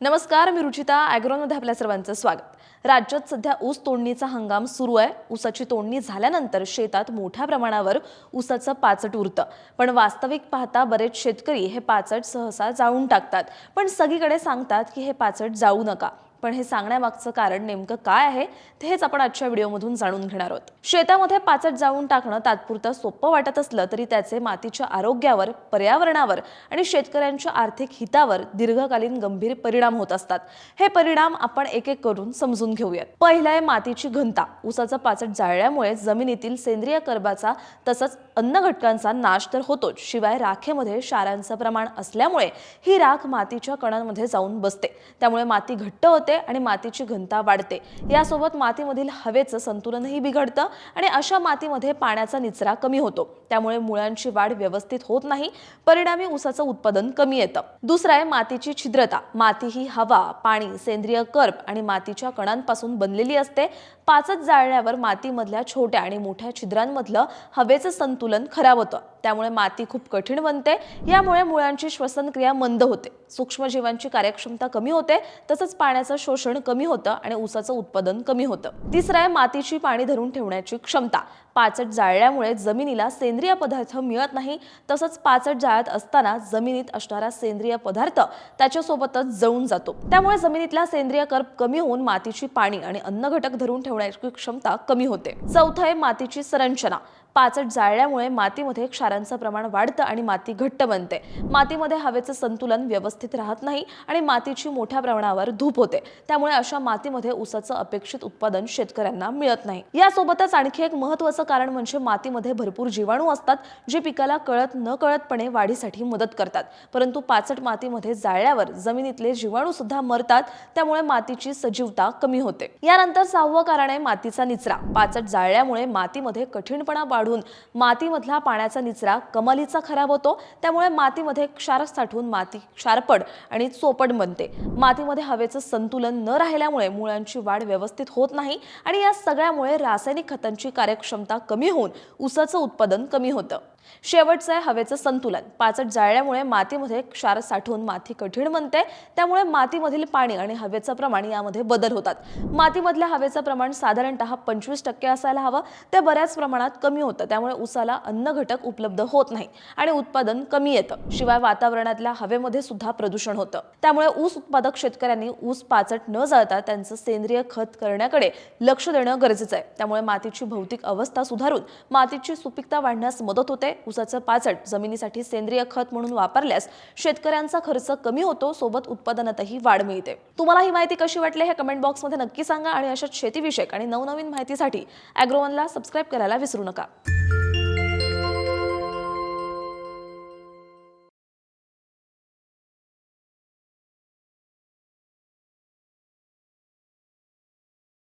नमस्कार, मी रुचिता. ॲग्रोमध्ये आपल्या सर्वांचं स्वागत. राज्यात सध्या ऊस तोडणीचा हंगाम सुरू आहे. ऊसाची तोडणी झाल्यानंतर शेतात मोठ्या प्रमाणावर ऊसाचं पाचट उरतं. पण वास्तविक पाहता बरेच शेतकरी हे पाचट सहसा जाळून टाकतात. पण सगळीकडे सांगतात की हे पाचट जाळू नका. पण हे सांगण्यामागचं कारण नेमकं काय आहे तेच आपण आजच्या व्हिडिओमधून जाणून घेणार आहोत. शेतामध्ये पाचट जाळून टाकणं तात्पुरतं सोपं वाटत असलं तरी त्याचे मातीच्या आरोग्यावर, पर्यावरणावर आणि शेतकऱ्यांच्या आर्थिक हितावर दीर्घकालीन गंभीर परिणाम होत असतात. हे परिणाम आपण एक एक करून समजून घेऊयात. पहिला आहे मातीची घनता. ऊसाचं पाचट जाळल्यामुळे जमिनीतील सेंद्रिय कर्बाचा तसंच अन्न घटकांचा नाश तर होतोच, शिवाय राखेमध्ये क्षारांचं प्रमाण असल्यामुळे ही राख मातीच्या कणांमध्ये जाऊन बसते. त्यामुळे माती घट्ट होते आणि मातीची घनता वाढते. यासोबत मातीमधील हवेचं संतुलनही बिघडतं आणि अशा मातीमध्ये पाण्याचा निचरा कमी होतो. त्यामुळे मुळांची वाढ व्यवस्थित होत नाही. परिणामी ऊसाचं उत्पादन कमी येतं. दुसरा आहे मातीची छिद्रता. माती ही हवा, पाणी, सेंद्रिय कर्ब आणि मातीच्या कणांपासून बनलेली असते. पाचट जाळल्यावर मातीमधल्या छोट्या आणि मोठ्या छिद्रांमधलं हवेचं संतुलन खराब होतं. त्यामुळे माती खूप कठीण बनते. यामुळे मुळांची श्वसनक्रिया मंद होते, सूक्ष्मजीवांची कार्यक्षमता कमी होते, तसंच पाण्याचं शोषण कमी होतं आणि ऊसाचं उत्पादन कमी होतं. तिसरं आहे मातीची पाणी धरून ठेवण्याची क्षमता. पाचट जाळल्यामुळे जमिनीला सेंद्रिय पदार्थ मिळत नाही. तसंच पाचट जाळत असताना जमिनीत असणारा सेंद्रिय पदार्थ त्याच्यासोबतच जळून जातो. त्यामुळे जमिनीतला सेंद्रिय कर्ब कमी होऊन मातीची पाणी आणि अन्न घटक धरून ठेवण्याची क्षमता कमी होते. चौथं आहे मातीची संरचना. पाचट जाळल्यामुळे मातीमध्ये क्षारांचं प्रमाण वाढतं आणि माती घट्ट बनते. मातीमध्ये हवेचं संतुलन व्यवस्थित राहत नाही आणि मातीची मोठ्या प्रमाणावर धूप होते. त्यामुळे अशा मातीमध्ये ऊसाचं अपेक्षित उत्पादन शेतकऱ्यांना मिळत नाही. यासोबतच आणखी एक महत्त्वाचं कारण म्हणजे मातीमध्ये भरपूर जीवाणू असतात, जे पिकाला कळत न कळतपणे वाढीसाठी मदत करतात. परंतु पाचट मातीमध्ये जाळल्यावर जमिनीतले जीवाणू सुद्धा मरतात. त्यामुळे मातीची सजीवता कमी होते. यानंतर सहावं कारण आहे मातीचा निचरा. पाचट जाळल्यामुळे मातीमध्ये कठीणपणा वाढून मातीमधला पाण्याचा निचरा कमालीचा खराब होतो. त्यामुळे मातीमध्ये क्षार साठून माती क्षारपड आणि चोपड बनते. मातीमध्ये हवेचं संतुलन न राहिल्यामुळे मुळांची वाढ व्यवस्थित होत नाही आणि या सगळ्यामुळे रासायनिक खतांची कार्यक्षमता कमी होऊन ऊसाचं उत्पादन कमी होतं. शेवटचं आहे हवेचं संतुलन. पाचट जाळल्यामुळे मातीमध्ये क्षार साठून माती कठीण बनते. त्यामुळे मातीमधील पाणी आणि हवेचं प्रमाण यामध्ये बदल होतात. मातीमधल्या हवेचं प्रमाण साधारणतः 25% असायला हवं, ते बऱ्याच प्रमाणात कमी होतं. त्यामुळे ऊसाला अन्न घटक उपलब्ध होत नाही आणि उत्पादन कमी येतं. शिवाय वातावरणातल्या हवेमध्ये सुद्धा प्रदूषण होतं. त्यामुळे ऊस उत्पादक शेतकऱ्यांनी ऊस पाचट न जाळता त्यांचं सेंद्रिय खत करण्याकडे लक्ष देणं गरजेचं आहे. त्यामुळे मातीची भौतिक अवस्था सुधारून मातीची सुपीकता वाढण्यास मदत होते. ऊसाचं पाचट जमिनीसाठी सेंद्रिय खत म्हणून वापरल्यास शेतकऱ्यांचा खर्च कमी होतो, सोबत उत्पादनातही वाढ मिळते. तुम्हाला ही माहिती कशी वाटली हे कमेंट बॉक्समध्ये नक्की सांगा आणि अशाच शेतीविषयक आणि नवनवीन माहितीसाठी ॲग्रोवनला सबस्क्राईब करायला विसरू नका.